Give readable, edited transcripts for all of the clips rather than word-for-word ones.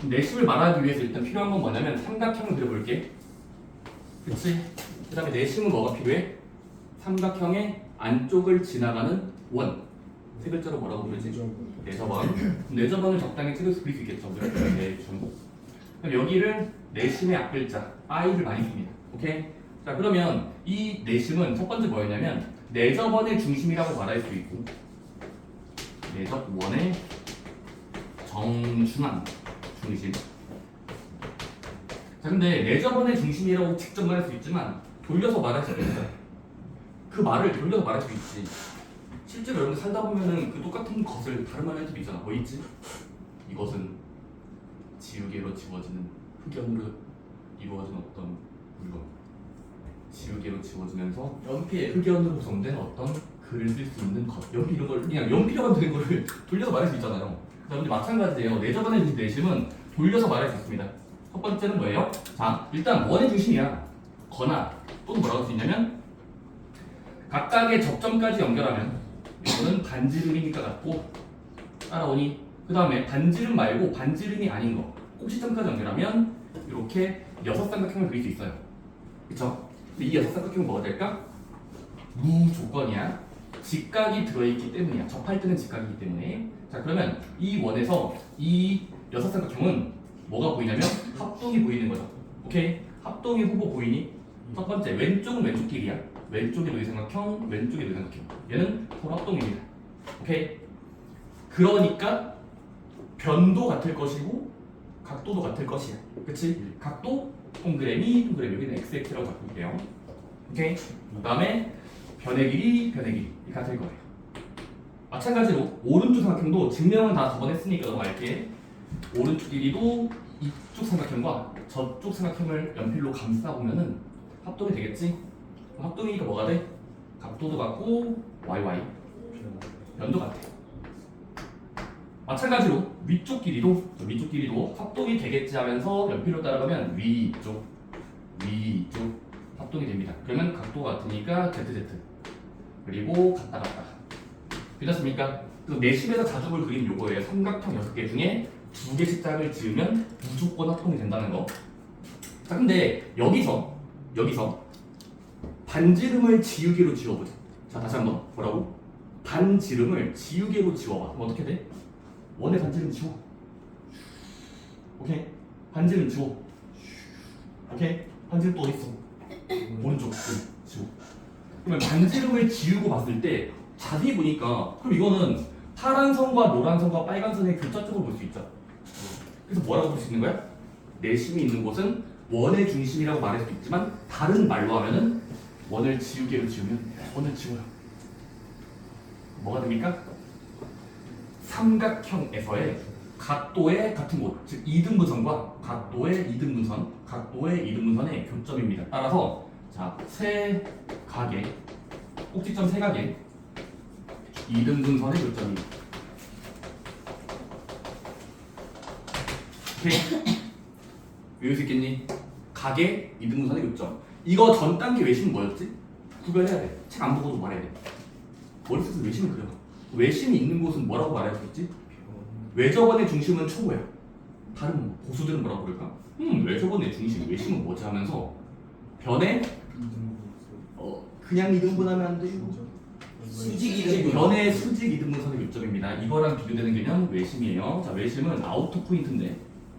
내심을 말하기 위해서 일단 필요한 건 뭐냐면 삼각형을 그려볼게. 그치? 그 다음에 내심은 뭐가 필요해? 삼각형의 안쪽을 지나가는 원. 세 글자로 뭐라고 부르지? 내저번. 내저번을 적당히 그릴 수 있겠죠. 내중. 그럼 여기를 내심의 앞글자 I를 많이 씁니다. 오케이? 자 그러면 이 내심은 첫 번째 뭐였냐면 내저번의 중심이라고 말할 수 있고 내접원의 정중앙 중심. 자 근데 내저번의 중심이라고 직접 말할 수 있지만 돌려서 말할 수도 있어요. 그 말을 돌려서 말할 수도 있지. 실제로 여러분 살다 보면은 그 똑같은 것을 다른 말로 할 수도 있잖아. 뭐 있지? 이것은 지우개로 지워지는 흑연으로 이루어진 어떤 물건. 지우개로 지워지면서 연필 흑연으로 구성된 어떤 글을 쓸 수 있는 것. 연필 이런 걸 그냥 연필이라고 되는 거를 돌려서 말할 수 있잖아요. 자, 근데 마찬가지예요. 내저번의 내심은 돌려서 말할 수 있습니다. 첫 번째는 뭐예요? 자, 일단 원의 중심이야. 거나 또는 뭐라고 할 수 있냐면 각각의 접점까지 연결하면 이거는 반지름이니까 같고 따라오니 그 다음에 반지름 말고 반지름이 아닌 거 꼭지점까지 연결하면 이렇게 여섯 삼각형을 그릴 수 있어요. 그쵸? 근데 이 여섯 삼각형은 뭐가 될까? 무조건이야. 직각이 들어있기 때문이야. 접할 때는 직각이기 때문에. 자 그러면 이 원에서 이 여섯 삼각형은 뭐가 보이냐면 합동이 보이는 거죠. 오케이? 합동이 후보 보이니? 첫 번째 왼쪽은 왼쪽 길이야. 왼쪽에 노이삼각형, 왼쪽에 노이삼각형. 얘는 서로 합동입니다. 오케이? 그러니까 변도 같을 것이고 각도도 같을 것이야. 그치? 각도 동그라미 여기는 xx라고 바꿀게요. 오케이? 그 다음에 변의 길이 같을 거예요. 마찬가지로 오른쪽 삼각형도 증명은 다 저번에 했으니까 넘어갈게. 오른쪽 길이도 이쪽 삼각형과 저쪽 삼각형을 연필로 감싸보면은 합동이 되겠지? 합동이니까 뭐가 돼? 각도도 같고 yy 변도 같아. 마찬가지로 위쪽 길이도 합동이 되겠지 하면서 연필로 따라가면 위쪽 합동이 됩니다. 그러면 각도가 같으니까 ZZ 그리고 갔다 괜찮습니까? 그 내심에서 자주 볼 그림 요거예요. 삼각형 6개 중에 2개씩 짝을 지으면 무조건 합동이 된다는 거. 자 근데 여기서 반지름을 지우개로 지워보자. 자 다시 한번 뭐라고? 반지름을 지우개로 지워봐. 그럼 어떻게 돼? 원의 반지름 지워. 오케이? 반지름 지워. 오케이? 반지름 또 어딨어? 오른쪽 지워. 그러면 반지름을 지우고 봤을 때 자세히 보니까 그럼 이거는 파란 선과 노란 선과 빨간 선의 교차점을 볼 수 있죠. 그래서 뭐라고 볼 수 있는 거야? 내심이 있는 곳은 원의 중심이라고 말할 수도 있지만 다른 말로 하면은 원을 지우개로 지우면 원을 지워요. 뭐가 됩니까? 삼각형에서의 각도의 같은 곳, 즉 이등분선과 각도의 이등분선의 교점입니다. 따라서 자, 세 각의 꼭지점 세 각의 이등분선의 교점입니다. 오케이? 외울 수 있겠니? 각의 이등분선의 교점. 이거 전 단계 외심은 뭐였지? 구별해야 돼. 책 안 보고도 말해야 돼. 머릿속에서 외심을 그려. 외심이 있는 곳은 뭐라고 말할 수 있지? 외접원의 중심은 초고야. 다른 고수들은 뭐라고 부를까? 외접원의 중심, 외심은 뭐지 하면서 변의 그냥 이등분하면 안 되고 수직 이등분. 변의 수직 이등분선의 교점입니다. 이거랑 비교되는 개념 외심이에요. 자, 외심은 아우터 포인트인데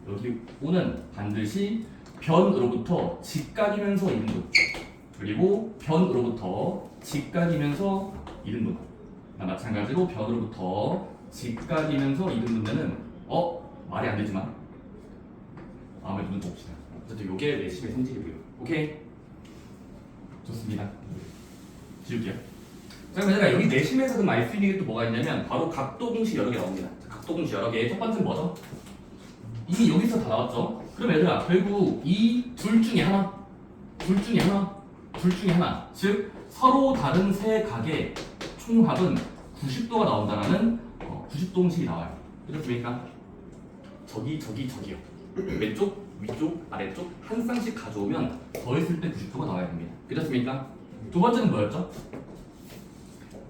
여기 오는 반드시 변으로부터 직각이면서 이등분 그리고 변으로부터 직각이면서 이등분. 마찬가지로 변으로부터 직각이면서 이등분되는 말이 안 되지만 다음에 눈 봅시다. 어쨌든 요게 내심의 성질이고요. 오케이? 좋습니다. 지울게요. 자 그럼 얘들아 여기 내심에서 좀 알 수 있는 게 또 뭐가 있냐면 바로 각도 공식 여러 개 나옵니다. 자, 각도 공식 여러 개. 첫 번째는 뭐죠? 이미 여기서 다 나왔죠? 그럼 얘들아 결국 이 둘 중에 하나 즉 서로 다른 세 각의 총합은 90도가 나온다는 90도 공식이 나와요. 그렇습니까? 저기요. 왼쪽, 위쪽, 아래쪽 한 쌍씩 가져오면 더했을 때 90도가 나와야 됩니다. 그렇습니까? 두 번째는 뭐였죠?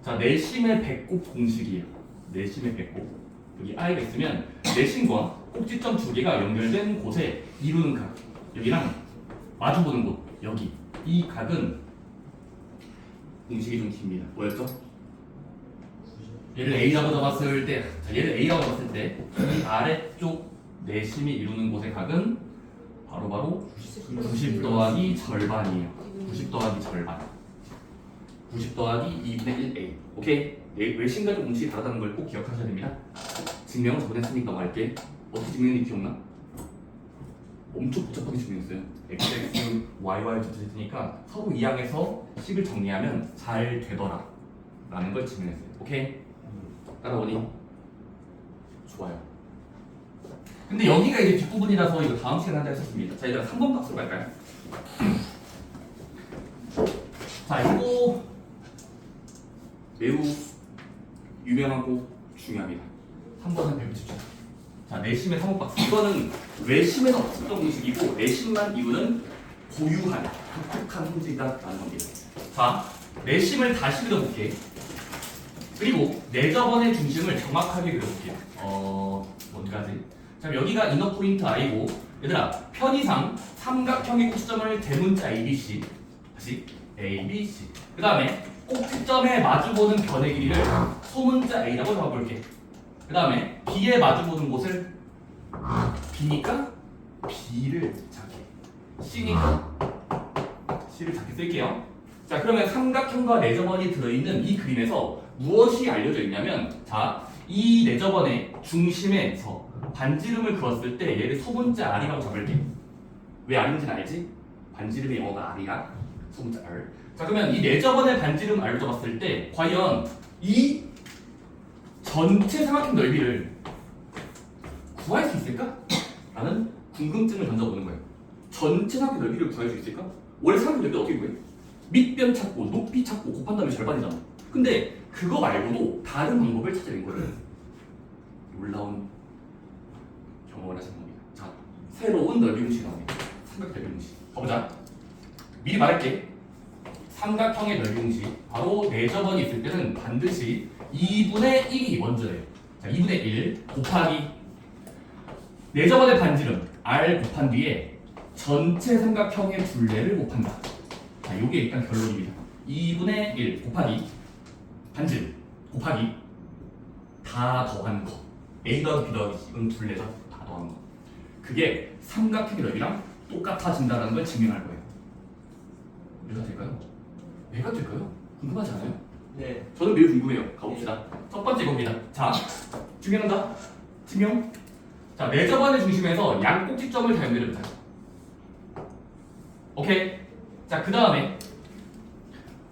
자, 내심의 배꼽 공식이에요. 내심의 배꼽. 여기 I가 있으면 내심과 꼭지점 두 개가 연결된 곳에 이루는 각 여기랑 마주보는 곳 여기 이 각은 공식이 좀 깁니다. 뭐였죠? 얘를 A라고 잡았을 때, 자, 얘를 A라고 잡았을 때 이 아래쪽 내심이 이루는 곳의 각은 바로 90 더하기 절반이에요. 90 더하기 절반. 90 더하기 2분의 1A. 오케이? 외심과 공식이 다르다는 걸 꼭 기억하셔야 됩니다. 증명은 저번에 했으니까 넘어갈게. 어떻게 증명인지 기억나? 엄청 복잡하게 증명했어요. x, y 줬으니까 서로 이항해서 식을 정리하면 잘 되더라 라는 걸 증명했어요. 오케이? 따라오니? 좋아요. 근데 여기가 이제 뒷부분이라서 이거 다음 시간에 한다 했었습니다. 자, 이제 3번 박스로 갈까요? 자, 이거 매우 유명하고 중요합니다. 3번은 배우십시오. 자, 내심의 3번 박스. 이거는 외심에는 없었던 공식이고 내심만 이루는 고유한 독특한 형식이다라는 겁니다. 자, 내심을 다시 그려볼게. 그리고 내저번의 중심을 정확하게 그려볼게요. 어디까지? 자, 여기가 이너 포인트 I고, 얘들아 편의상 삼각형의 꼭지점을 대문자 ABC, 다시 ABC. 그 다음에 꼭지점에 마주보는 변의 길이를 소문자 A라고 잡아볼게. 그 다음에 B에 마주보는 곳을 B니까 B를 작게, C니까 C를 작게 쓸게요. 자, 그러면 삼각형과 내저번이 들어있는 이 그림에서 무엇이 알려져 있냐면, 자, 이 내저번의 중심에서 반지름을 그었을 때 얘를 소문자 R이라고 잡을게. 왜 R인지는 알지? 반지름의 영어가 R이야. 소문자 R. 자, 그러면 이 내저번의 반지름 R을 잡았을 때 과연 이 전체 삼각형 넓이를 구할 수 있을까? 라는 궁금증을 던져보는 거예요. 전체 삼각형 넓이를 구할 수 있을까? 원래 삼각형 넓이 어떻게 구해? 밑변 찾고 높이 찾고 곱한 다음에 절반이잖아. 근데 그거 말고도 다른 방법을 찾아낸 거예요. 놀라운 경험을 하신 겁니다. 자, 새로운 넓이 공식이 나옵니다. 삼각형 넓이 공식. 가보자. 미리 말할게. 삼각형의 넓이 공식. 바로 내저번이 있을 때는 반드시 2분의 1이 먼저예요. 자, 2분의 1 곱하기 내저번의 반지름 R 곱한 뒤에 전체 삼각형의 둘레를 곱한다. 자, 이게 일단 결론입니다. 2분의 1 곱하기 반지름 곱하기 다 더한 거. A 더하기 B 더하기 C는 둘레죠. 다 더한 거. 그게 삼각형의 넓이랑 똑같아진다는 걸 증명할 거예요. 왜가 될까요? 왜가 될까요? 궁금하지 않아요? 네. 저는 매우 궁금해요. 가봅시다. 첫 번째 겁니다. 자, 증명한다. 증명. 자, 내저번의 중심에서 양 꼭지점을 다 연결해보자. 오케이. 자, 그 다음에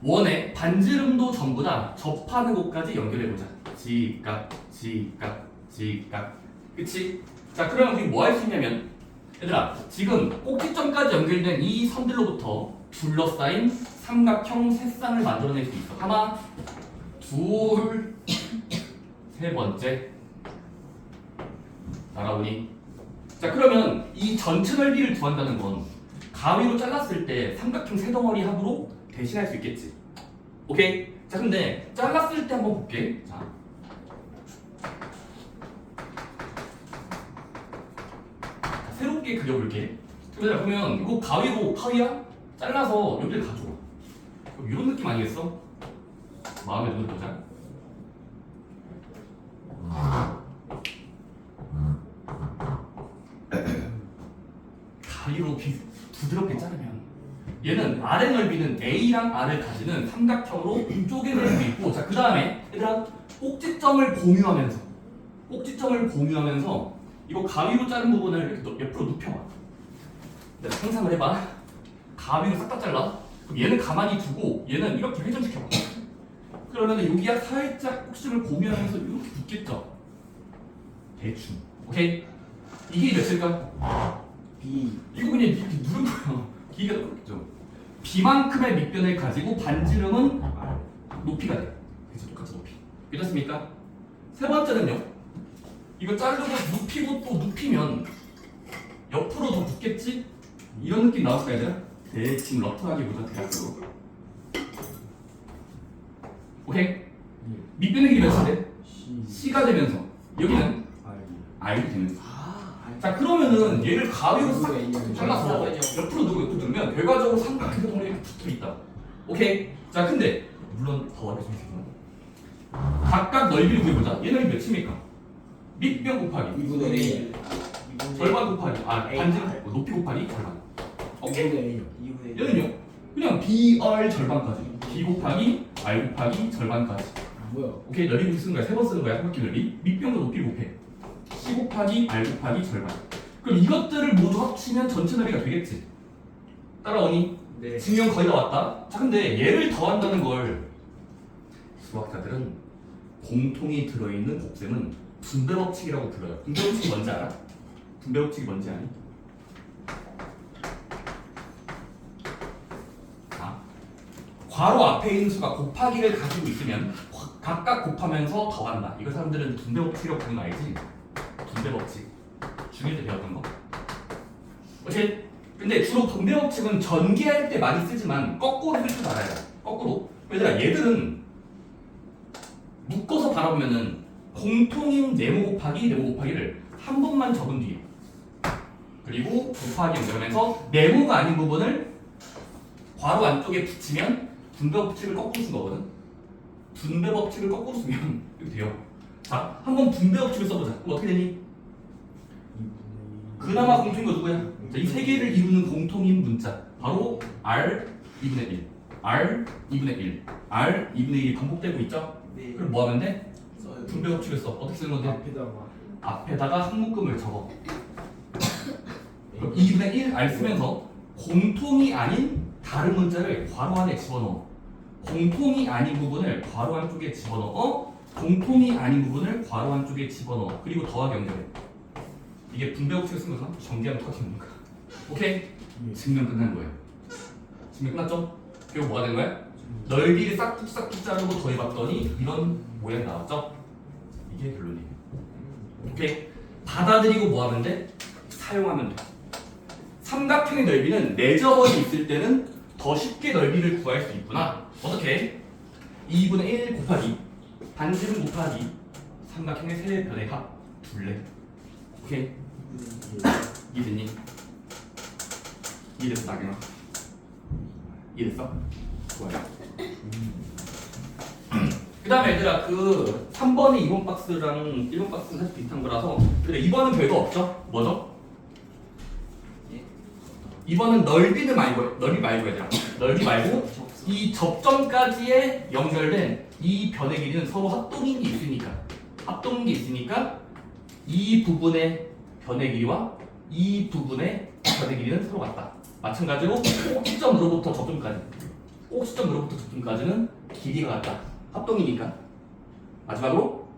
원의 반지름도 전부 다 접하는 곳까지 연결해보자. 지각, 지각, 지각. 그치? 자, 그러면 우리 뭐 할 수 있냐면, 얘들아, 지금 꼭지점까지 연결된 이 선들로부터 둘러싸인 삼각형 세 쌍을 만들어낼 수 있어. 하나, 둘, 세 번째. 알아보니? 자, 그러면 이 전체 넓이를 구한다는 건 가위로 잘랐을 때 삼각형 세 덩어리 합으로 대신할 수 있겠지. 오케이? 자, 근데 잘랐을 때 한번 볼게. 자, 새롭게 그려볼게. 그러면 이거 가위야? 잘라서 여기를 가져. 이런 느낌 아니겠어? 마음에 눈을 보자. 가위로 부드럽게 자르면 얘는 아래 넓이는 A랑 R을 가지는 삼각형으로 쪼개낼 수 있고, 자, 그 다음에 얘들아 꼭지점을 공유하면서 이거 가위로 자른 부분을 이렇게 옆으로 눕혀봐. 내가 상상을 해봐. 가위로 싹 다 잘라. 그럼 얘는 가만히 두고 얘는 이렇게 회전시켜봐. 그러면 여기가 살짝 꼭지점을 공유하면서 이렇게 붙겠죠. 대충. 오케이? 이게 몇일까? B. 이거 그냥 이렇게 누른 거야. 길이가 똑같죠. B만큼의 밑변을 가지고 반지름은 높이가 돼. 그래서 똑같은 높이. 괜찮습니까? 세 번째는요. 이거 자르고 눕히고 또 눕히면 옆으로 더 붙겠지? 이런 느낌 나올 거야, 얘들아? 대충 러프하게 보자, 대략적으로. 오케이? 밑변의 길이 몇인데? C가 되면서 여기는 R이 되는 거야. 자 그러면은 얘를 가위로 싹 잘라서 옆으로 두고 두면 결과적으로 삼각형의 동력이 붙어 있다. 오케이. 자 근데 물론 더 어렵게 좀 있지만 각각 넓이를 구해보자. 얘는 몇입니까? 밑변 곱하기 2분의 1 절반 곱하기 반지 높이 곱하기 절반. 오케이. 2분의 1 얘는요 그냥 BR 절반까지 B 곱하기 R 곱하기 절반까지. 뭐야? 오케이. 넓이 쓰는 거야. 3번 쓰는 거야. 삼각형 넓이. 밑변과 높이 곱해 C 곱하기 R 곱하기 절반. 그럼 이것들을 모두 합치면 전체 넓이가 되겠지. 따라오니? 네. 증명 거의 다 왔다. 자 근데 얘를 더한다는 걸 수학자들은 공통이 들어있는 곱셈은 분배 법칙이라고 불러요. 분배 법칙이 뭔지 알아? 분배 법칙이 뭔지 아니? 자, 괄호 앞에 있는 수가 곱하기를 가지고 있으면 각각 곱하면서 더한다. 이거 사람들은 분배 법칙이라고 부르는 거 알지? 분배 법칙. 중일 때 배웠던 거. 오케이? 근데 주로 분배 법칙은 전개할 때 많이 쓰지만 거꾸로 쓸 줄 알아요. 거꾸로. 얘들아 얘들은 묶어서 바라보면은 공통인 네모 곱하기를 한 번만 적은 뒤에 그리고 곱하기 연결하면서 네모가 아닌 부분을 괄호 안쪽에 붙이면 분배 법칙을 거꾸로 쓴 거거든. 분배 법칙을 거꾸로 쓰면 이렇게 돼요. 자, 한번 분배 법칙을 써보자. 그럼 어떻게 되니? 그나마 공통인 거 누구야? 자, 이 세 개를 이루는 공통인 문자 바로 R 2분의 1, R 2분의 1, R 2분의 1이 반복되고 있죠? 네. 그럼 뭐 하면 돼? 분배 법칙을 써. 어떻게 쓰는 건데? 앞에다가 항목금을 적어. 그럼 2분의 1 R 쓰면서 공통이 아닌 다른 문자를 괄호 안에 집어넣어. 공통이 아닌 부분을 괄호 안쪽에 집어넣어. 공통이 아닌 부분을 괄호 안쪽에 집어넣어. 그리고 더하기 연결해. 이게 분배 법칙을 쓴 거잖아. 전개하면 똑같은 거야. 오케이? 증명 끝난 거예요. 증명 끝났죠? 그리고 뭐가 된 거야? 넓이를 싹둑 자르고 더해봤더니 이런 모양이 나왔죠? 이게 결론이에요. 오케이? 받아들이고 뭐 하면 돼? 사용하면 돼. 삼각형의 넓이는 내저번이 있을 때는 더 쉽게 넓이를 구할 수 있구나. 어떻게? 2분의 1 곱하기 반지름 곱하기 삼각형의 세 변의 합 둘레. 오케이? 이해됐니? 이해됐어 나경아? 이해됐어? 좋아요. 그 다음에 얘들아 그 3번이 2번 박스랑 1번 박스는 사실 비슷한 거라서 근데 2번은 별거 없죠? 뭐죠? 2번은 넓이 말고 얘들아 넓이 말고 이 접점까지의 연결된 이 변의 길이는 서로 합동인 게 있으니까 이 부분의 변의 길이와 이 부분의 변의 길이는 서로 같다. 마찬가지로 꼭지점으로부터 접점까지는 길이가 같다. 합동이니까. 마지막으로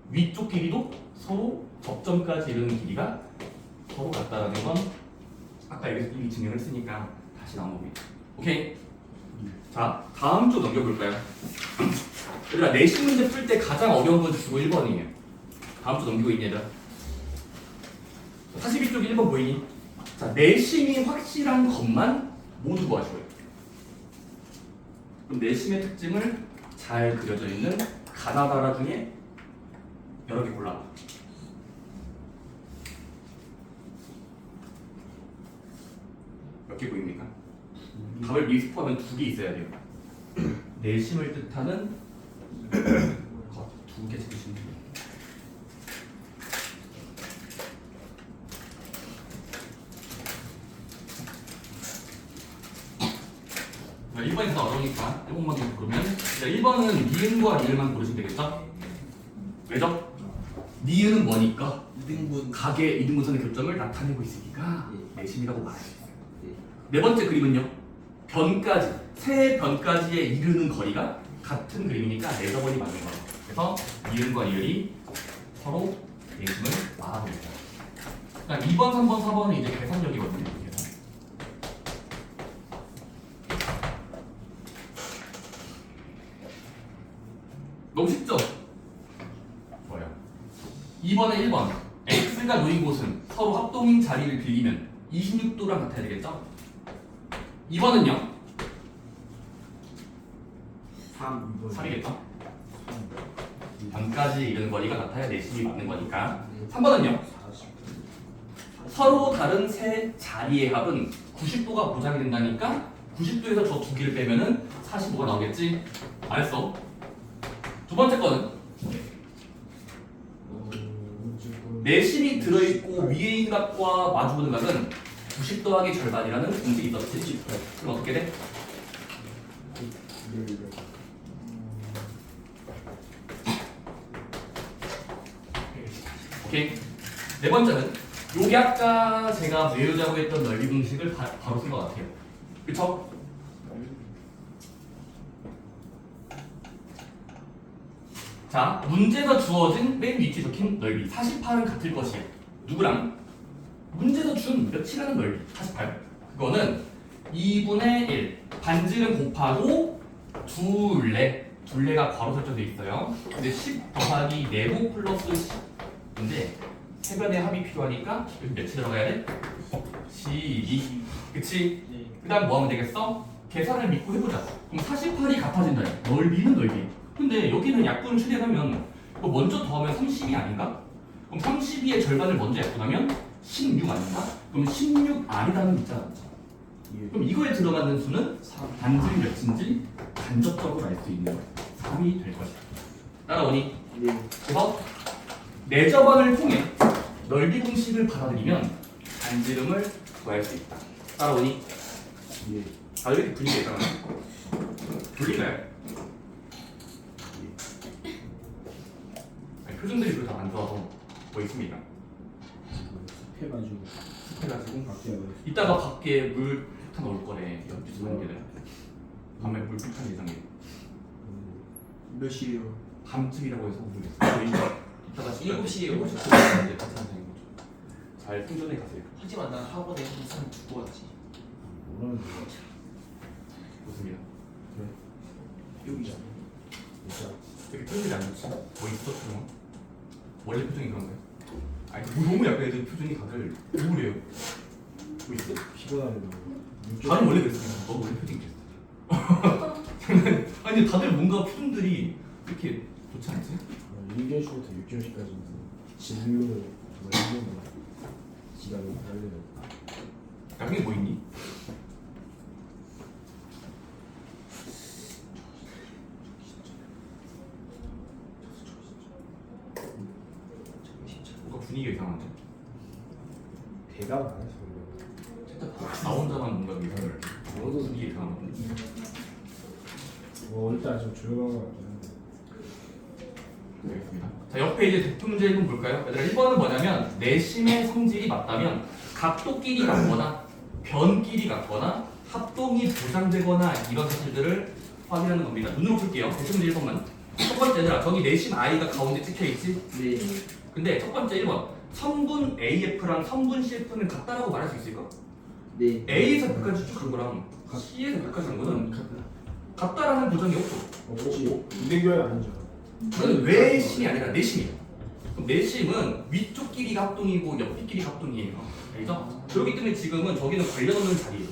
위쪽 길이도 서로 접점까지 이르는 길이가 서로 같다라는 건 아까 이미 증명을 했으니까 다시 나온 겁니다. 오케이? 자, 다음 쪽 넘겨볼까요? 얘들아, 내신 문제 풀 때 가장 어려운 문제 주고 1번이에요. 다음 쪽 넘기고 있니 얘들아? 42쪽 1번 보이니? 자, 내심이 확실한 것만 모두 구하시고요. 그럼 내심의 특징을 잘 그려져 있는 가나다라 중에 여러 개 골라. 몇 개 보입니까? 답을 미스포하면 2개 있어야 돼요. 내심을 뜻하는 2개 찾으시면 돼요. 자, 1번에서 어려우니까 1번만 더 고르면 자, 1번은 니은과 리을만 고르시면 되겠죠? 왜죠? 니은은 뭐니까? 각의 이등분선의 교점을 나타내고 있으니까 내심이라고 말할 수 있어요. 네 번째 그림은요. 변까지, 세 변까지에 이르는 거리가 같은 그림이니까 내저번이 맞는 거예요. 그래서 니은과 리을이 서로 내심을 말아봅니다. 그다음 2번, 3번, 4번은 이제 계산력이거든요. 계산. 너무 쉽죠? 좋아요. 2번에 1번 x가 놓인 곳은 서로 합동인 자리를 빌리면 26도랑 같아야 되겠죠? 2번은요? 3, 3이겠죠? 변까지 이르는 거리가 같아야 내심이 맞는 거니까. 3번은요. 서로 다른 세 자리의 합은 90도가 보장이 된다니까 90도에서 저 두 개를 빼면은 45가 나오겠지? 알았어. 두 번째 거는 내심이 들어있고 위에 있는 각과 마주보는 각은 90 더하기 절반이라는 공식이 있었지. 그럼 어떻게 돼? 오케이. 네 번째는 요게 아까 제가 외우자고 했던 넓이 공식을 바로 쓴 것 같아요. 그쵸? 자, 문제에서 주어진 맨 위에 적힌 넓이 48은 같을 것이에요. 누구랑? 문제에서 준 몇이라는 넓이 48. 그거는 2분의 1 반지름 곱하고 둘레가 괄호 설정돼 있어요. 근데 10 더하기 네모 플러스 10인데 세변의 합이 필요하니까 여기 몇이 들어가야 돼? 12. 그치? 그 다음 뭐 하면 되겠어? 계산을 믿고 해보자. 그럼 48이 같아진다. 넓이는 넓이. 근데 여기는 약분을 최대하면 이거 먼저 더하면 30이 아닌가? 그럼 32의 절반을 먼저 약분하면 16 아닌가? 그럼 16 아니라는 있잖아. 그럼 이거에 들어맞는 수는 반지름 몇인지 간접적으로 알 수 있는 거야. 3이 될 것이야. 따라오니? 그래서 내접안을 통해 넓이 공식을 받아들이면 반지름을 구할 수 있다. 따라오니? 아, 여기 분위기가 있잖아. 분리가요? 표준들이 그렇게 안 좋아서 뭐 있습니까? 습해가지고 이따가 밖에 물 폭탄 올 거래. 연필 관계들 밤에 물 폭탄 예상해. 몇 시에요? 밤쯤이라고 해서 모르겠어요. 이따가 7시에요. 이제 같은 상인 거죠. 잘 생존해 가세요. 하지만 난 학원에 항상 두고 왔지. 좋습니다. 여기잖아. 되게 표정이 안 좋지? 뭐 있어 표정? 원래 표정이 그런가요? 아니 너무 약간 애들 표정이 다들 우울해요. 뭐 있어? 피곤하면 다들 원래 그랬어. 너 원래 표정이 그랬어. 아니 다들 뭔가 표정들이 이렇게 좋지 않지? 1교시부터 6교시까지 진로 뭐 이런 거 기간을 달리는 나중에 뭐 있니? 뭔가 분위기가 이상한데? 대답 안 해서 나 혼자만 뭔가 이상해. 너도 분위기 이상한데? 일단 좀 조용한 것 같긴 한데 알겠습니다. 자, 옆에 이제 대표문제 1번 볼까요? 얘들아 1번은 뭐냐면 내심의 성질이 맞다면 각도끼리 같거나 변끼리 같거나 합동이 보장되거나 이런 사실들을 확인하는 겁니다. 눈으로 볼게요. 대표문제 1번만. 첫 번째 얘들아 저기 내심 I가 가운데 찍혀있지? 네. 근데 첫 번째 1번 성분 AF랑 성분 CF는 같다라고 말할 수 있을까? 네. A에서 B까지 쭉 간 거랑 C에서 B까지 간 거는 같다라는 보장이 없어. 그렇지 인대교회 아니잖아 그건 외심이 아니라 내심이에요. 그럼 내심은 위쪽 길이가 합동이고 옆 길이가 합동이에요. 알죠? 그렇기 때문에 지금은 저기는 관련 없는 자리예요.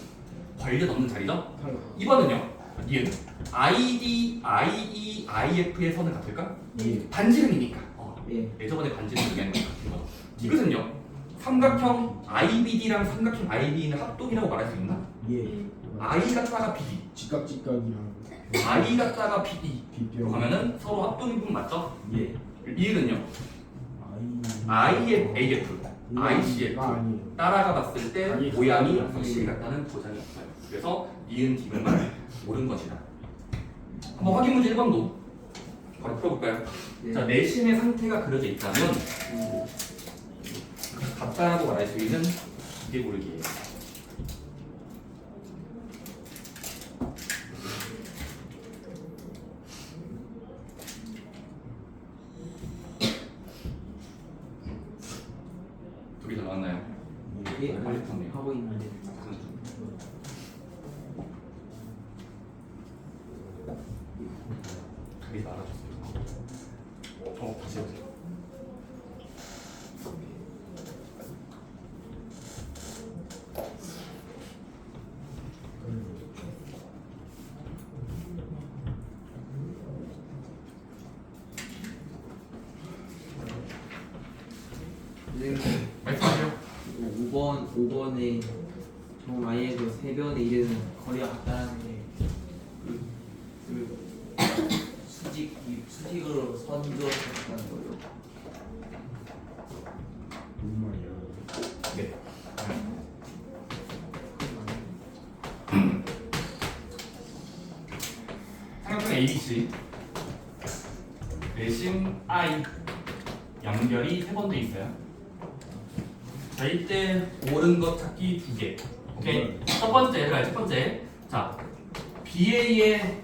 관련 없는 자리죠? 2번은요. 니은 ID, IE, IF의 선은 같을까? 예 반지름이니까. 예. 저번에 반지름 얘기하는 거 같은 거죠. 이것은요. 삼각형 IBD랑 삼각형 IB는 합동이라고 말할 수 있나? 예 I 같다가 BD, 직각직각이랑 I 같다가 BD. 비뼈 그러면은 서로 합동인 부분 맞죠? 예. 이은은요. IF, AF, ICF 아니에요 따라가 봤을 때 아니, 모양이 아니. 확실히 같다는 보장이 없어요. 그래서 니은 디귿만 옳은 것이다. 한번 확인 문제 1번도 바로 풀어볼까요? 네. 자, 내심의 상태가 그려져 있다면 같다라고 말할 수 있는 기계 고르기예요. 둘이 다 나왔나요? 예. 빨리 풀었네요. 하고 있는데. 답이 많아졌어요. 다시 해보세요. 선생님 말씀하세요. 5번에 정 I에서 세변에 이래는 거리가 같다는 게그 수직으로 선 그었다는 거예요. 무슨 말이야? 네. 삼각형 ABC 내심 I 연결이 3번 돼 있어요. 자, 이때 옳은 것 찾기 2개. 오케이. 첫 번째. 자, BA의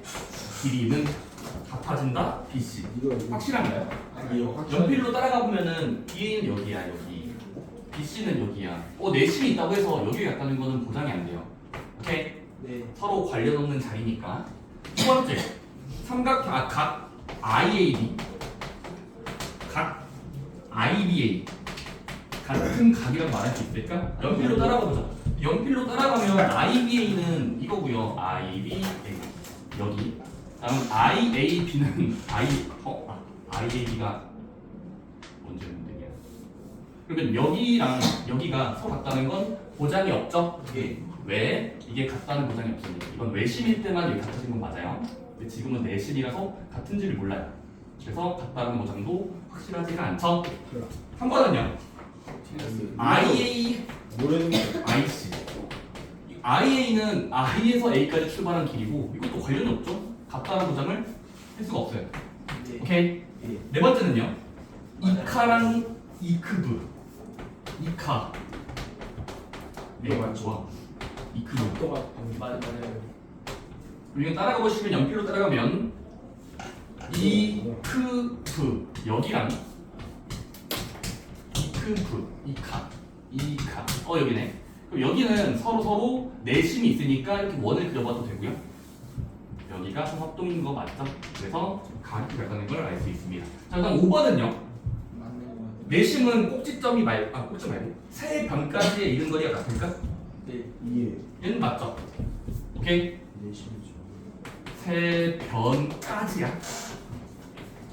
길이는 같아진다. BC. 이거 확실한가요? 아니요. 연필로 따라가 보면은 BA는 여기야, 여기. BC는 여기야. 내심이 있다고 해서 여기가 같다는 거는 보장이 안 돼요. 오케이. 네. 서로 관련 없는 자리니까. 두 번째, 각 IAB, 각 IBA 같은 각이라고 말할 수 있을까? 연필로 따라가 보자. 연필로 따라가면 IBA는 이거고요. IBA 여기. 다음 IAB는 IAB가 언제 문제냐? 그러면 여기랑 여기가 서로 같다는 건 보장이 없죠? 네. 왜? 이게 같다는 보장이 없습니다. 이건 외심일 때만 여기 같아진 건 맞아요. 근데 지금은 내심이라서 같은지를 몰라요. 그래서 같다는 보장도 확실하지가 않죠. 한 번은요. IA, 모르는 거. IC. IA는 I에서 A까지 출발한 길이고 이것도 관련이 없죠. 같다는 보장을 할 수가 없어요. 네. 오케이. 네. 네 번째는요. 이카랑 이크브. 이카. 네, 좋아. 이크브. 또가 맞아요. 이거 따라가 보시면 연필로 따라가면 이크브 여기랑 이카 여기네. 그럼 여기는 서로 내심이 있으니까 이렇게 원을 그려봐도 되고요. 여기가 합동인 거 맞죠? 그래서 각이 같다는 걸 알 수 있습니다. 자, 그다음 5번은요. 맞는 거 같아요. 내심은 꼭지점이 꼭지 말고 세 변까지의 이른 거리가 같을까? 네. 이게 얘는 맞죠? 오케이. 내심이죠. 세 변까지야.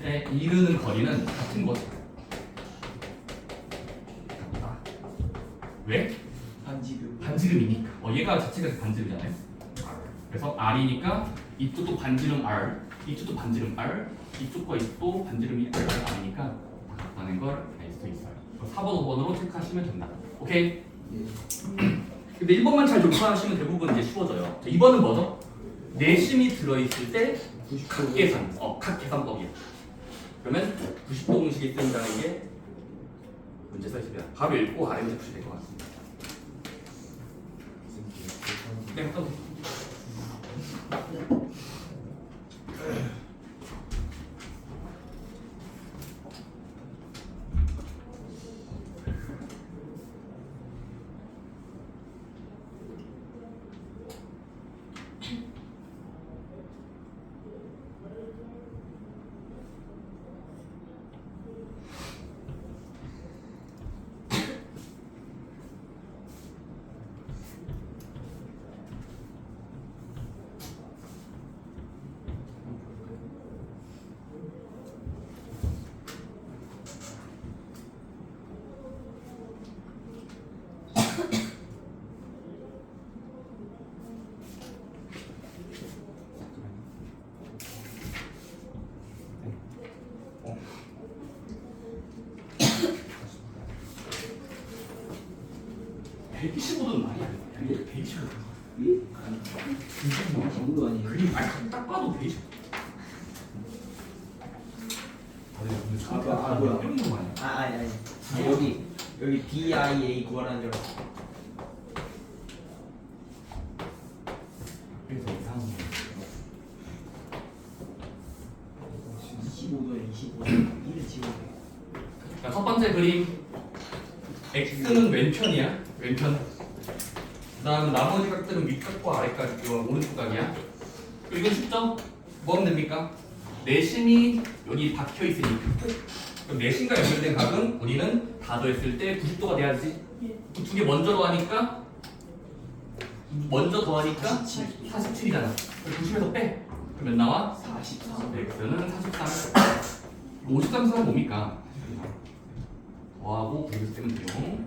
네, 이르는 거리는 같은 거지. 같다. 왜? 반지름. 반지름이니까. 얘가 자체가 반지름이잖아요. 그래서 R이니까 이쪽도 반지름 R, 이쪽도 반지름 R, 이쪽과 이쪽도 반지름이 R이니까 다 같다는 걸 알 수 있어요. 4번, 5번으로 체크하시면 된다. 오케이? 네. 근데 1번만 잘 조사하시면 대부분 이제 쉬워져요. 자, 2번은 뭐죠? 내심이 들어있을 때 90도 계산, 각 계산법이야. 그러면 90도 공식이 쓴다는 게 문제 써 있습니다. 바로 읽고 아래 문제 푸시면 될 것 같습니다. 네, 또. 네. 125도는 말이 안 돼. 125도. 예? 아니. 정도 아니에요. 그림 딱 봐도 125도. 뭐야. 이런 거 아니야? 아니. 여기 DIA 구하라는 줄 알았어. 그래서 이상한 거. 25도에 25도. 1을 지워. 자, 첫 번째 그림. X는 왼편이야. 왼편. 그다음 나머지 각들은 윗각과 아랫각, 이거 오른쪽 각이야. 그리고 이건 쉽죠? 뭐 하면 됩니까? 내심이 여기 박혀 있으니까. 그럼 내심과 연결된 각은 우리는 다 더했을 때 90도가 돼야지. 두 개 먼저 더하니까 47이잖아. 90에서 빼. 그러면 나와? 43. X는 43. 53은 뭡니까? 더하고 그리고 쓰면 돼요.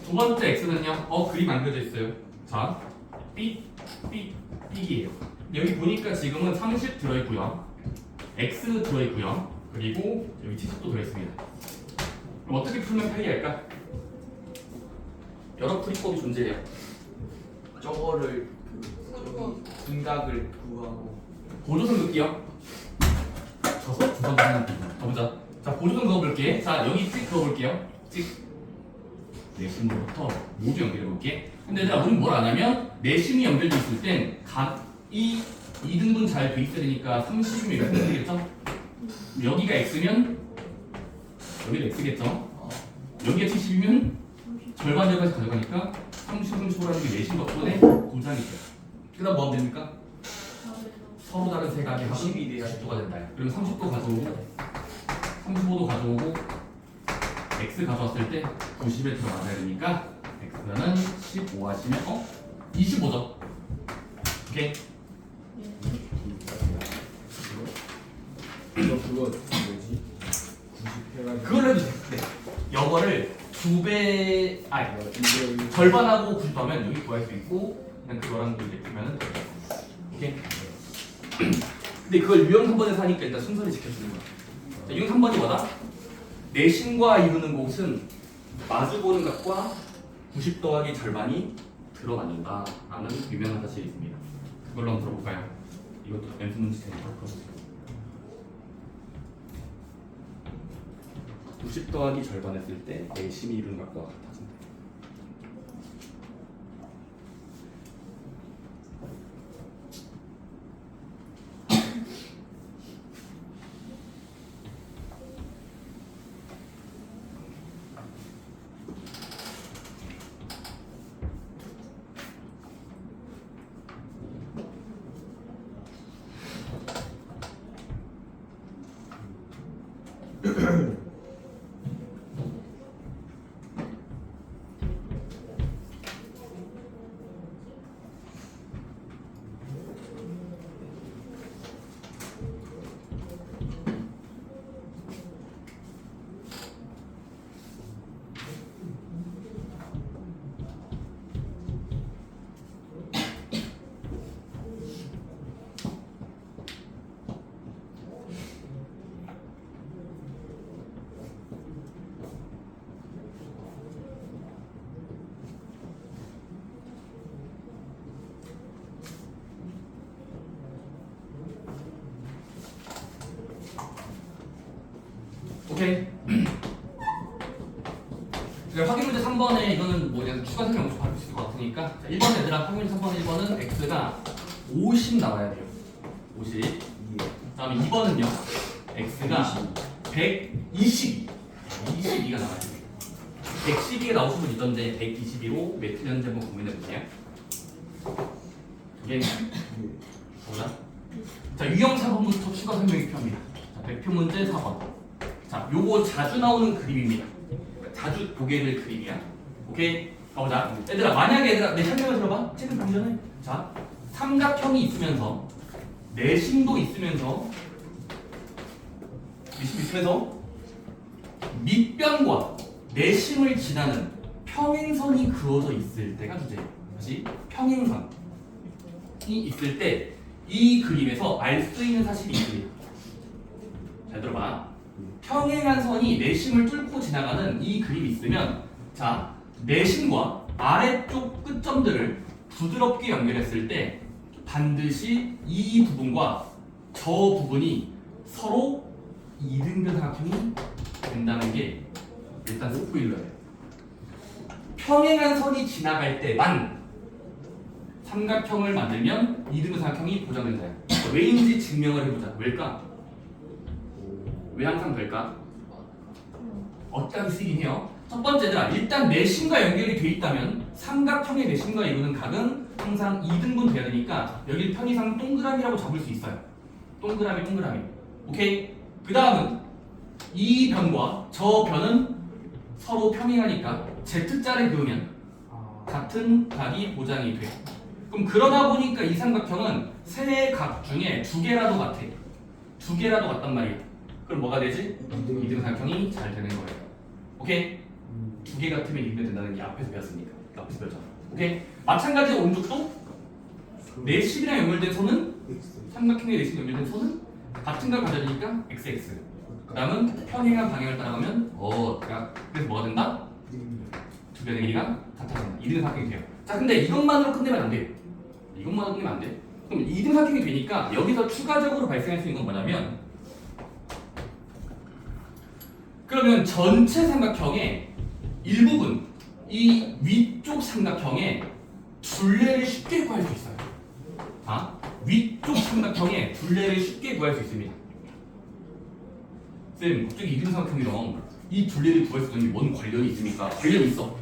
두 번째 x는요. 그림 안 그려져 있어요. 자, 삑이에요. 여기 보니까 지금은 30 들어있고요. x 들어있고요. 그리고 여기 70도 들어있습니다. 그럼 어떻게 풀면 편리할까? 여러 풀이법이 존재해요. 저거를 저기 분각을 구하고 보조선 넣을게요. 저서 조선 가보자. 자, 보조선 그어볼게. 자, 여기 찍 그어볼게요. 찍. 내심으로부터 모두 연결해볼게. 근데 얘들아, 우린 뭘 아냐면 내심이 연결돼 있을 땐 각이 2등분 잘 돼 있어야 되니까 30이면 이렇게 되겠죠? 여기가 x면 여기도 x겠죠? 여기가 70이면 절반 절반씩 가져가니까 30라는 게 내심 덕분에 고장이 돼요. 그 다음 뭐 하면 됩니까? 서로 다른 세 가지 합은 12 돼요. 90도가 된다. 그러면 30도 가져오고 35도 가져오고 x 가져왔을 때 90에 들어맞아야 되니까 x는 15 하시면 25죠. 오케이. 그거 뭐지? 90 해가지고 그걸로 해도 돼. 네. 이거를 2배 이게 절반하고 90도 하면 여기 구할 수 있고 그냥 그거랑 이렇게 풀면 돼. 오케이. 근데 그걸 유형 3번에서 하니까 일단 순서를 지켜주는 거야. 자, 유형 3번이 뭐다? 내심과 이루는 곳은 마주보는 각과 90 더하기 절반이 들어맞는다 라는 유명한 사실이 있습니다. 그걸로 한번 들어볼까요? 이것도 연습 문제 되니까 풀어보세요. 90 더하기 절반 했을 때 내심이 이루는 각과 같아진다. 오케이. 확인 문제 3번에 이거는 뭐냐 추가 설명 좀 받을 수 있을 것 같으니까 자, 1번 얘들아 확인 문제 3번 1번은 x가 50 나와야 돼요. 50. 그다음에 2번은요. x가 122. 22가 나와야 돼요. 112가 나오신 분 있던데 122로 몇 틀렸는지 한번 고민해 볼게요. 오케이. 보자. 자, 유형 4번부터 추가 설명이 필요합니다. 자, 대표 문제 4번. 자, 요거 자주 나오는 그림입니다. 자주 보게 될 그림이야. 오케이? 가보자. 얘들아, 만약에 얘들아, 내 설명을 들어봐. 책을 보기 전에. 자, 삼각형이 있으면서, 내심도 있으면서, 내심 있으면서, 밑변과 내심을 지나는 평행선이 그어져 있을 때가 주제예요. 다시, 평행선이 있을 때, 이 그림에서 알 수 있는 사실이 있습니다. 잘 들어봐. 평행한 선이 내심을 뚫고 지나가는 이 그림이 있으면 자, 내심과 아래쪽 끝점들을 부드럽게 연결했을 때 반드시 이 부분과 저 부분이 서로 이등변 삼각형이 된다는 게 일단 스포일러예요. 평행한 선이 지나갈 때만 삼각형을 만들면 이등변 삼각형이 보장된다. 왜인지 증명을 해보자. 왜일까? 왜 항상 될까? 어떤 쓰긴 해요. 첫 번째는 일단 내심과 연결이 돼 있다면 삼각형의 내심과 이루는 각은 항상 2등분 돼야 되니까 여기 편의상 동그라미라고 잡을 수 있어요. 동그라미. 오케이? 그 다음은 이 변과 저 변은 서로 평행하니까 Z자를 그으면 같은 각이 보장이 돼. 그럼 그러다 보니까 이 삼각형은 세 각 중에 2개라도 같아. 2개라도 같단 말이야. 그럼 뭐가 되지? 이등 삼각형이 잘 되는 거예요. 오케이? 두 개 같으면 이기면 된다는 게 앞에서 배웠으니까. 앞에서 배웠잖아. 오케이. 마찬가지로 오른쪽도 내심이랑 연결된 선은 삼각형의 내심 연결된 선은 같은 걸 가져야 되니까 XX. 그다음은 평행한 방향을 따라가면 그래서 뭐가 된다? 두 변의 길이가 같아진다. 2등 삼각형이 돼요. 자, 근데 이것만으로 끝내면 안 돼요. 이것만으로 끝내면 안 돼. 그럼 2등 삼각형이 되니까 여기서 추가적으로 발생할 수 있는 건 뭐냐면 그러면 전체 삼각형의 일부분 이 위쪽 삼각형의 둘레를 쉽게 구할 수 있어요. 위쪽 삼각형의 둘레를 쉽게 구할 수 있습니다. 쌤, 갑자기 2등 삼각형이랑 이 둘레를 구할 수 있는 게 뭔 관련이 있습니까? 관련이 있어.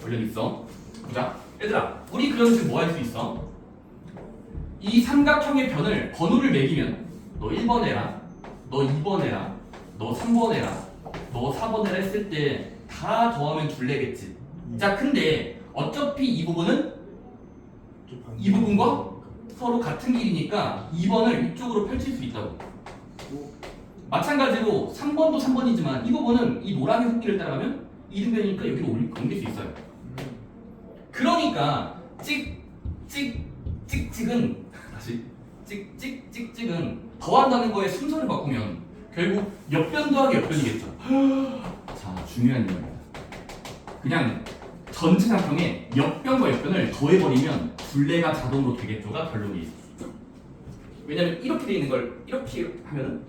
관련이 있어. 보자. 얘들아, 우리 그러면 지금 뭐 할 수 있어? 이 삼각형의 변을 번호를 매기면 너 1번 해라, 너 2번 해라, 너 3번 해라, 너 4번 해라 했을 때 다 더하면 둘레겠지. 자, 근데 어차피 이 부분은 이 부분과 서로 같은 길이니까 2번을 이쪽으로 펼칠 수 있다고. 마찬가지로 3번도 3번이지만 이 부분은 이 노란의 흙길을 따라가면 이등변이니까 여기로 옮길 수 있어요. 그러니까 찍찍은 다시 찍찍은 더한다는 거에 순서를 바꾸면 결국 옆변 더하기 옆변이겠죠. 자, 중요한 이유입니다. 그냥 전체 삼각형에 옆변과 옆변을 더해버리면 둘레가 자동으로 되겠죠가 결론이에요. 왜냐면 이렇게 돼 있는 걸 이렇게 하면은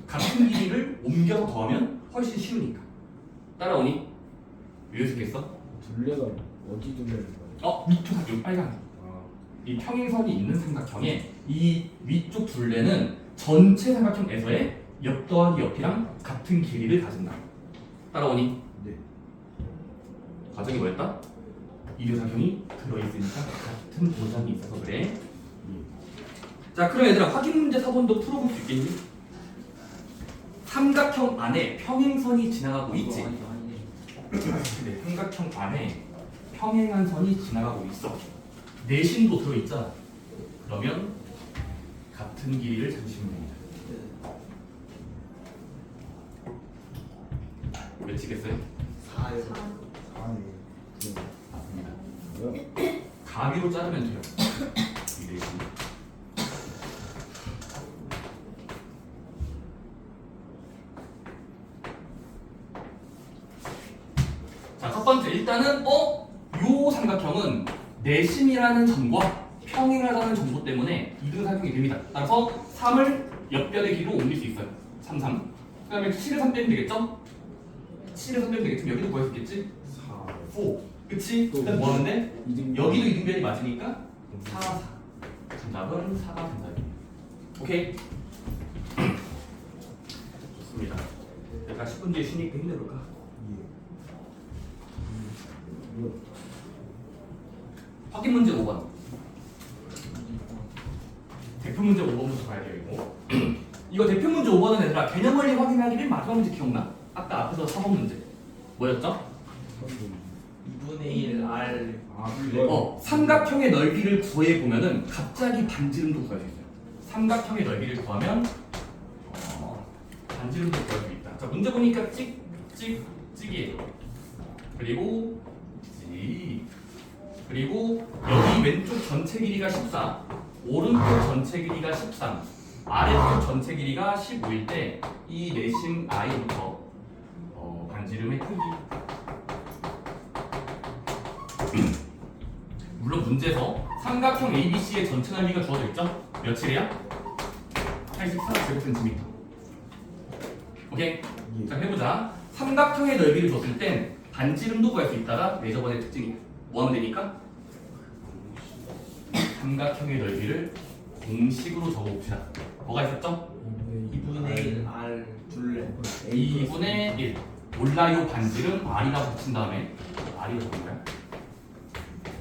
같은 길이를 옮겨서 더하면 훨씬 쉬우니까. 따라오니? 왜 어색했어? 둘레가 어디 둘레인 거야? 위쪽 요 빨간 아, 이 평행선이 있는 삼각형에 이 위쪽 둘레는 전체 삼각형에서의 옆 더하기 옆이랑 같은 길이를 가진다. 따라오니? 네. 과정이 뭐였다? 이등삼각형이 들어있으니까 같은 도장이 있어서 그래. 자, 그럼 얘들아 확인 문제 4번도 풀어볼 수 있겠니? 삼각형 안에 평행선이 지나가고 있지. 근데 삼각형 안에 평행한 선이 지나가고 있어. 내심도 들어있잖아. 그러면 같은 길이를 찾으시면 됩니다. 외치겠어요? 4요. 4네. 맞습니다. 뭐야? 가위로 자르면 돼요. 이 내심. 자, 첫 번째 일단은 요 삼각형은 내심이라는 점과 평행하다는 정보 때문에 이등삼각형이 됩니다. 따라서 3을 옆변의 길이로 옮길 수 있어요. 3. 그 다음에 7을 3 빼면 되겠죠? 7을 3 빼면 되겠지? 여기도 구할 수 있겠지? 4. 4. 그치? 또 그다음 뭐 하는데? 이등 여기도 이등변이 맞으니까 4. 정답은 4가 정답입니다. 오케이? 좋습니다. 내가 10분 뒤에 쉬니까 힘내볼까? 뭐야? 확인 문제 5번. 대표 문제 5번부터 가야 돼요, 이거. 이거 대표 문제 5번은 얘들아 개념 원리 확인하기를 마지막 문제 기억나? 아까 앞에서 4번 문제. 뭐였죠? 2분의 1 R. 아, 그거. 삼각형의 넓이를 구해 보면은 갑자기 반지름도 구할 수 있어요. 삼각형의 넓이를 구하면 반지름도 구할 수 있다. 자, 문제 보니까 찍이에요. 그리고 그리고 여기 왼쪽 전체 길이가 14, 오른쪽 전체 길이가 13, 아래쪽 전체 길이가 15일 때 이 내심 i부터 반지름의 크기. 물론 문제에서 삼각형 ABC의 전체 넓이가 주어져 있죠? 며칠이야? 84제곱cm. 오케이? 자, 해보자. 삼각형의 넓이를 줬을 땐 반지름도 구할 수 있다가 네 저번의 특징이 뭐 하면 되니까? 삼각형의 넓이를 공식으로 적어봅시다. 뭐가 있었죠? 2분의 1 R 둘레. 2분의 1. 몰라요 반지름 R이라고 붙인 다음에 R이 적은 거야.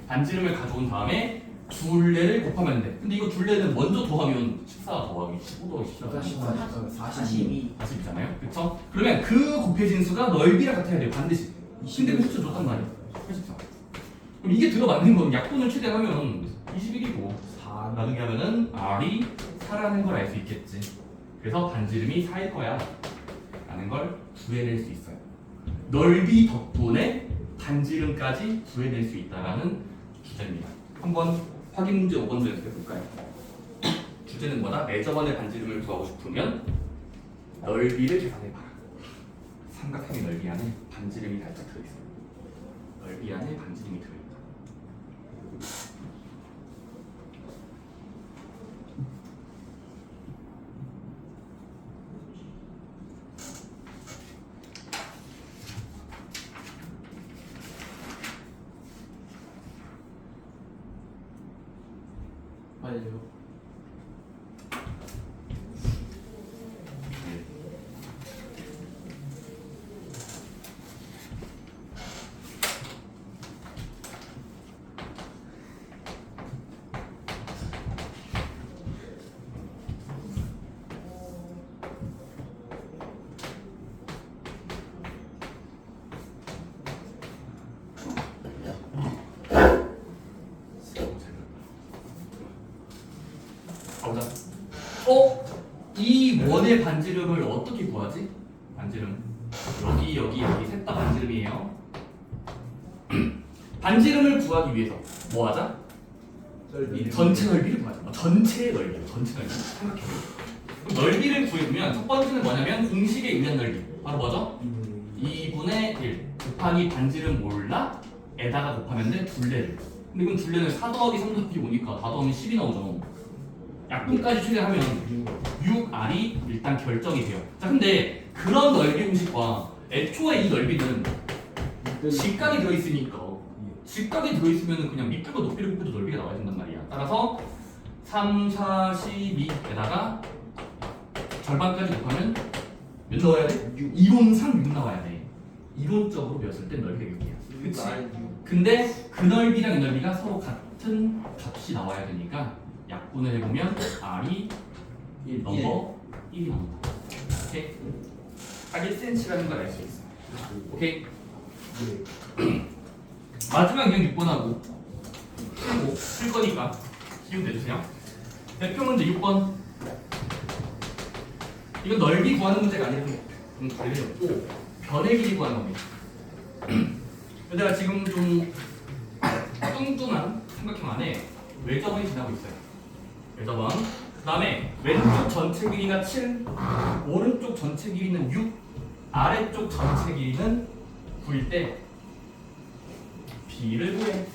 반지름을 가져온 다음에 둘레를 곱하면 돼. 근데 이거 둘레는 먼저 더하면 14 더하기 15 더하기 14. 42. 40이잖아요. 그쵸? 그러면 그 곱해진 수가 넓이랑 같아야 돼요. 반드시. 근데 그 숫자 줬단 말이야. 84. 그럼 이게 들어맞는 건 약분을 최대하면 21이고 4 나누게 하면은 R이 4라는 걸 알 수 있겠지. 그래서 반지름이 4일 거야 라는 걸 구해낼 수 있어요. 넓이 덕분에 반지름까지 구해낼 수 있다라는 주제입니다. 한번 확인 문제 5번 좀 해볼까요? 주제는 뭐다? 매저번의 반지름을 구하고 싶으면 넓이를 계산해봐라. 삼각형의 넓이 안에 반지름이 살짝 들어있어요. 넓이 안에 반지름이 들어있다. 빨리요. 가보자. 이 원의 반지름을 어떻게 구하지? 반지름 여기 셋 다 반지름이에요. 반지름을 구하기 위해서 뭐 하자? 이 전체 넓이를 구하자. 전체의 넓이, 전체 넓이. 삼각형. 그럼 넓이를 구해보면 첫 번째는 뭐냐면 공식에 있는 넓이. 바로 뭐죠? 2분의 1 곱하기 반지름 몰라 에다가 곱하면 돼 둘레를. 근데 이건 둘레는 4 더하기 3 더하기 5니까 4 더하면 10이 나오죠. 약분까지 최대하면 6R이 일단 결정이 돼요. 자, 근데 그런 넓이 공식과 애초에 이 넓이는 직각이 들어있으니까 직각이 들어있으면 그냥 밑변과 높이를 곱해도 넓이가 나와야 된단 말이야. 따라서 3, 4, 12에다가 절반까지 곱하면 몇 넣어야 돼? 6. 이론상 6 나와야 돼. 이론적으로 배웠을 땐 넓이가 6이야. 그치? 근데 그 넓이랑 이 넓이가 서로 같은 값이 나와야 되니까 약분을 해보면 R이 1 넘어 1이 나온다. 오케이? 딱 1cm라는 걸 알 수 있어. 오케이? 마지막 그냥 6번하고 풀 거니까 기운 내주세요. 대표 문제 6번. 이건 넓이 구하는 문제가 아니라 관련이 없고 변의 길이 구하는 겁니다. 얘들아 지금 좀 뚱뚱한 삼각형 안에 외접원이 지나고 있어요. 외접원. 그 다음에 왼쪽 전체 길이가 7, 오른쪽 전체 길이는 6, 아래쪽 전체 길이는 9일 때 B를 구해.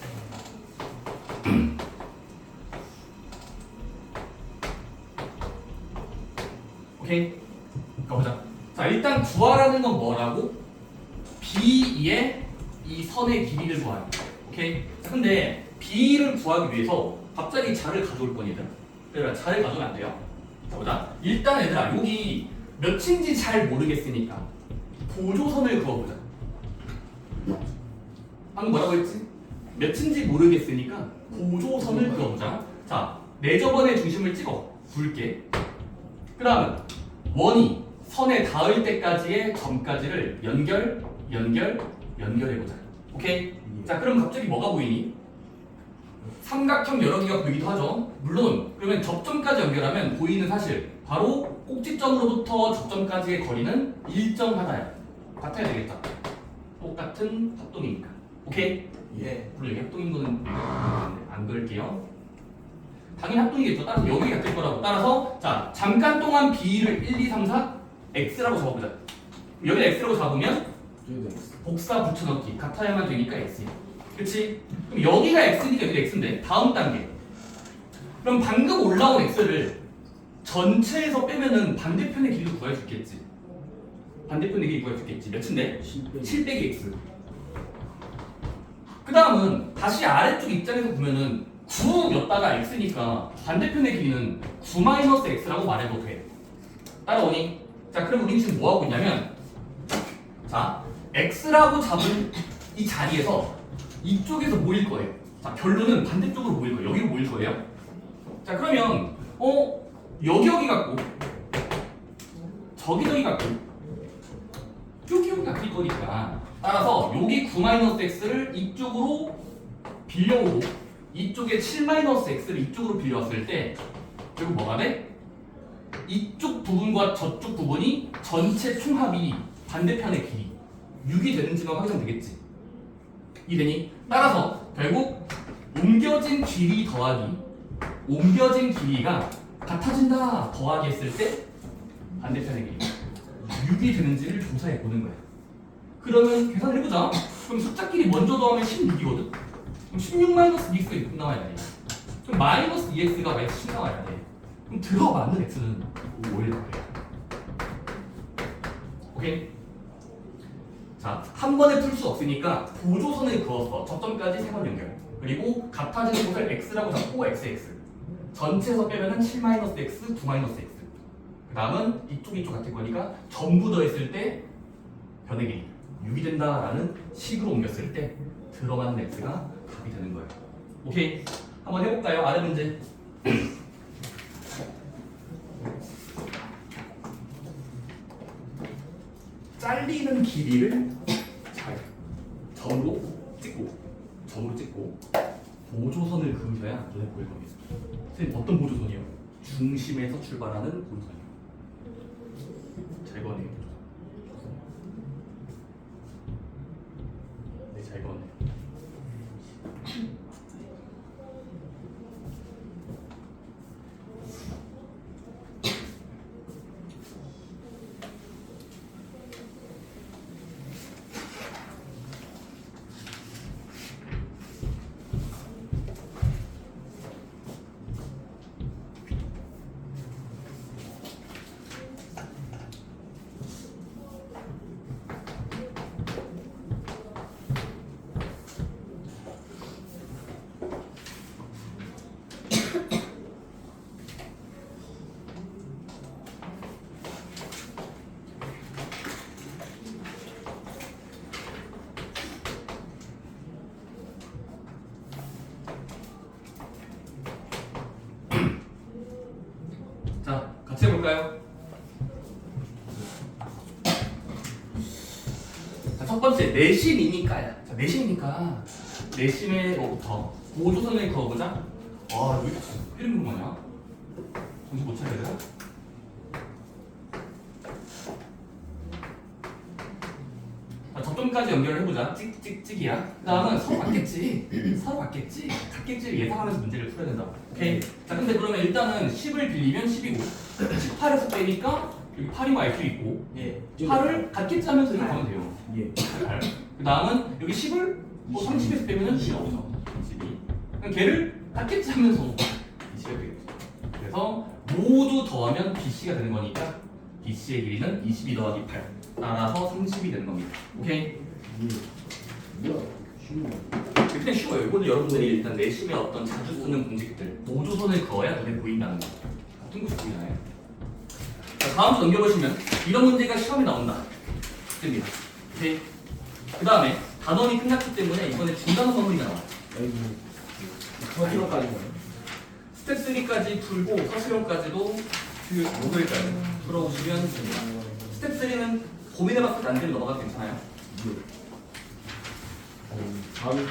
오케이? 가보자. 자, 일단 구하라는 건 뭐라고? B의 이 선의 길이를 구하는 거야. 오케이? 자, 근데 B를 구하기 위해서 갑자기 자를 가져올 뻔이다. 그래, 자를 가져오면 안 돼요. 자, 보자. 일단 얘들아, 여기 몇인지 잘 모르겠으니까 보조선을 그어보자. 방금 뭐라고 했지? 몇인지 모르겠으니까 보조선을 그어보자. 자, 내저번의 중심을 찍어 굵게. 그 다음 원이 선에 닿을 때까지의 점까지를 연결해보자. 오케이? 자, 그럼 갑자기 뭐가 보이니? 삼각형 여러 개가 보이기도 하죠. 물론 그러면 접점까지 연결하면 보이는 사실 바로 꼭지점으로부터 접점까지의 거리는 일정하다야. 같아야 되겠다. 똑같은 합동이니까. 오케이? 예. 물론 여기 합동인 거는 안 그을게요. 당연히 합동이겠죠. 따라서 여기 같을 거라고. 따라서 자, 잠깐 동안 B를 1, 2, 3, 4 X라고 잡아보자. 여기를 X라고 잡으면 복사 붙여넣기 같아야만 되니까 X야. 그치? 그럼 여기가 X니까 여기도 X인데 다음 단계. 그럼 방금 올라온 X를 전체에서 빼면은 반대편의 길이도 구할 수 있겠지. 반대편의 길이 구할 수 있겠지. 몇인데? 7 빼기 X. 그 다음은 다시 아래쪽 입장에서 보면은 9였다가 X니까 반대편의 길이는 9-X라고 말해도 돼. 따라오니? 자, 그럼 우리 지금 뭐 하고 있냐면, 자, X라고 잡은 이 자리에서 이쪽에서 모일 거예요. 자, 결론은 반대쪽으로 모일 거예요. 여기로 모일 거예요. 자, 그러면 여기 같고 저기 같고 여기 같을 거니까 따라서 여기 9-X를 이쪽으로 빌려오고 이쪽에 7-X를 이쪽으로 빌려왔을 때 결국 뭐가 돼? 이쪽 부분과 저쪽 부분이 전체 총합이 반대편의 길이 6이 되는지만 확정되겠지. 이되니? 따라서 결국 옮겨진 길이 더하기 옮겨진 길이가 같아진다 더하기 했을 때 반대편의 길이 6이 되는지를 조사해 보는 거야. 그러면 계산을 해보자. 그럼 숫자끼리 먼저 더하면 16이거든. 그럼 16 마이너스 2x가 6 나와야 돼. 그럼 마이너스 2x가 마이너스 10 나와야 돼. 그럼 들어맞는 x는 5일 거야. 오케이? 자, 한 번에 풀 수 없으니까 보조선을 그어서 접점까지 3번 연결. 그리고 같아지는 곳을 x라고 잡고 xx. 전체에서 빼면은 7-x, 9-x. 그 다음은 이쪽 같을 거니까 전부 더했을 때 변의 길이 6이 된다라는 식으로 옮겼을 때 들어맞는 x가 답이 되는 거예요. 오케이? 한번 해볼까요? 아래 문제. 잘리는 길이를 잘 점으로 찍고 보조선을 그으셔야 눈에 보일 겁니다. 선생님 어떤 보조선이요? 중심에서 출발하는 보조선이요. 잘 그어내요. 네, 잘 그어내요. 자, 같이 해볼까요? 자, 첫 번째 내심이니까야. 자, 내심이니까 내심에로부터 보조선을 그어보자. 아, 왜 이렇게 흐르는 거냐? 정신 못 차려야 되나? 자, 접점까지 연결을 해보자. 찍이야. 그 다음은 서로 맞겠지. 같겠지를 예상하면서 문제를 풀어야 된다고. 오케이. 자, 근데 그러면 일단은 10을 빌리면 10이고 18에서 빼니까 여기 8이 알 수 있고 예. 8을 같겠지 하면서 이렇게 가면 돼요. 예. 8. 그 다음은 여기 10을 뭐 30에서 빼면은 2 나오죠. 22. 그럼 걔를 같겠지 하면서 20에 빼겠죠. 그래서 모두 더하면 BC가 되는 거니까 BC의 길이는 22 더하기 8. 따라서 30이 되는 겁니다. 오케이? 뭐야? 쉬운 거. 그냥 쉬워요. 이거는 여러분들이 일단 내심에 어떤 자주 쓰는 공식들 보조선을 그어야 눈에 보인다는 거. 뜬금없이 보이나요? 자, 다음 주 넘겨보시면 이런 문제가 시험에 나온다. 됩니다. 오케이? 그 다음에 단원이 끝났기 때문에 이번에 중간 선물이 나와요. 아이고. 서술까지. 스텝 3까지 풀고 서술형까지도 목요일까지 풀어보시면 됩니다. 스텝 3는 고민해봤을 때 안 되면 넘어가도 괜찮아요? 다음